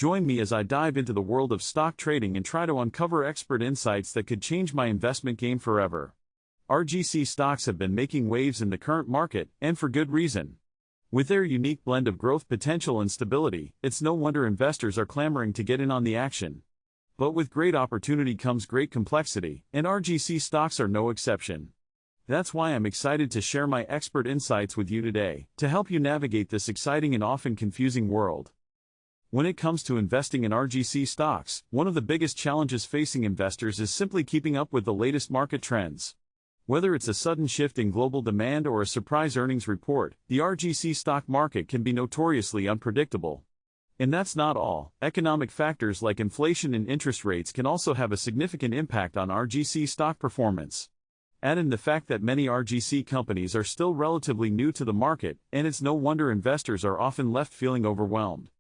Join me as I dive into the world of stock trading and try to uncover expert insights that could change my investment game forever. RGC stocks have been making waves in the current market, and for good reason. With their unique blend of growth potential and stability, it's no wonder investors are clamoring to get in on the action. But with great opportunity comes great complexity, and RGC stocks are no exception. That's why I'm excited to share my expert insights with you today, to help you navigate this exciting and often confusing world. When it comes to investing in RGC stocks, one of the biggest challenges facing investors is simply keeping up with the latest market trends. Whether it's a sudden shift in global demand or a surprise earnings report, the RGC stock market can be notoriously unpredictable. And that's not all. Economic factors like inflation and interest rates can also have a significant impact on RGC stock performance. Add in the fact that many RGC companies are still relatively new to the market, and it's no wonder investors are often left feeling overwhelmed.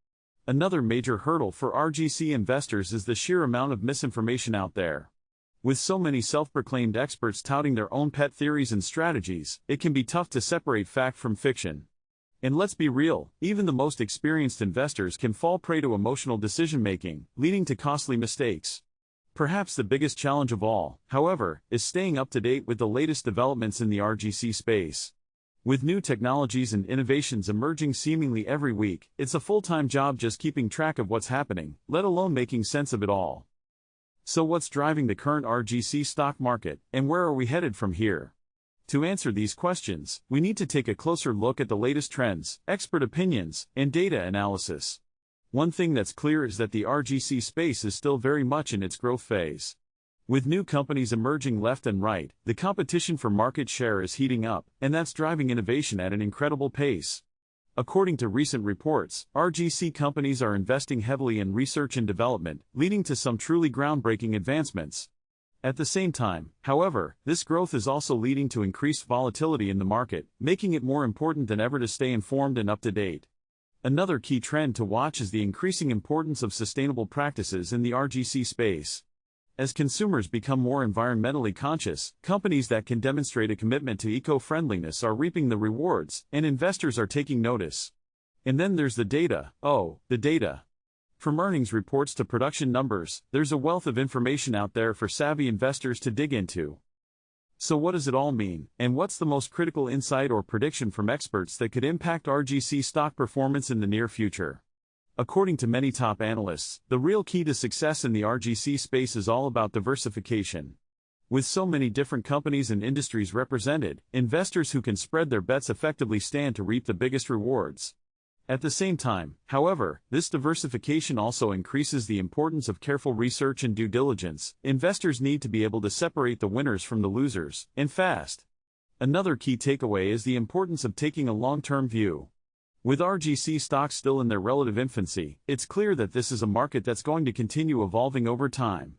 Another major hurdle for RGC investors is the sheer amount of misinformation out there. With so many self-proclaimed experts touting their own pet theories and strategies, it can be tough to separate fact from fiction. And let's be real, even the most experienced investors can fall prey to emotional decision-making, leading to costly mistakes. Perhaps the biggest challenge of all, however, is staying up to date with the latest developments in the RGC space. With new technologies and innovations emerging seemingly every week, it's a full-time job just keeping track of what's happening, let alone making sense of it all. So what's driving the current RGC stock market, and where are we headed from here? To answer these questions, we need to take a closer look at the latest trends, expert opinions, and data analysis. One thing that's clear is that the RGC space is still very much in its growth phase. With new companies emerging left and right, the competition for market share is heating up, and that's driving innovation at an incredible pace. According to recent reports, RGC companies are investing heavily in research and development, leading to some truly groundbreaking advancements. At the same time, however, this growth is also leading to increased volatility in the market, making it more important than ever to stay informed and up to date. Another key trend to watch is the increasing importance of sustainable practices in the RGC space. As consumers become more environmentally conscious, companies that can demonstrate a commitment to eco-friendliness are reaping the rewards, and investors are taking notice. And then there's the data. The data. From earnings reports to production numbers, there's a wealth of information out there for savvy investors to dig into. So what does it all mean, and what's the most critical insight or prediction from experts that could impact RGC stock performance in the near future? According to many top analysts, the real key to success in the RGC space is all about diversification. With so many different companies and industries represented, investors who can spread their bets effectively stand to reap the biggest rewards. At the same time, however, this diversification also increases the importance of careful research and due diligence. Investors need to be able to separate the winners from the losers, and fast. Another key takeaway is the importance of taking a long-term view. With RGC stocks still in their relative infancy, it's clear that this is a market that's going to continue evolving over time.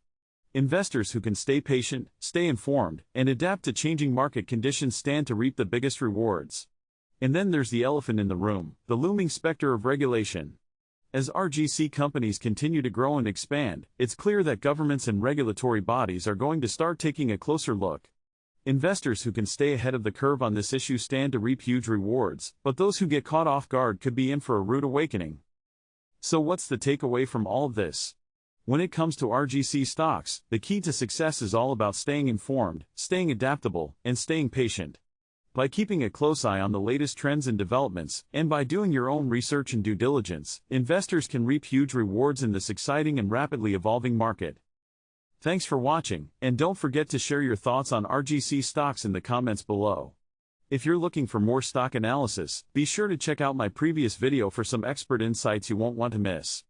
Investors who can stay patient, stay informed, and adapt to changing market conditions stand to reap the biggest rewards. And then there's the elephant in the room, the looming specter of regulation. As RGC companies continue to grow and expand, it's clear that governments and regulatory bodies are going to start taking a closer look. Investors who can stay ahead of the curve on this issue stand to reap huge rewards, but those who get caught off guard could be in for a rude awakening. So what's the takeaway from all of this? When it comes to RGC stocks, the key to success is all about staying informed, staying adaptable, and staying patient. By keeping a close eye on the latest trends and developments, and by doing your own research and due diligence, investors can reap huge rewards in this exciting and rapidly evolving market. Thanks for watching, and don't forget to share your thoughts on RGC stocks in the comments below. If you're looking for more stock analysis, be sure to check out my previous video for some expert insights you won't want to miss.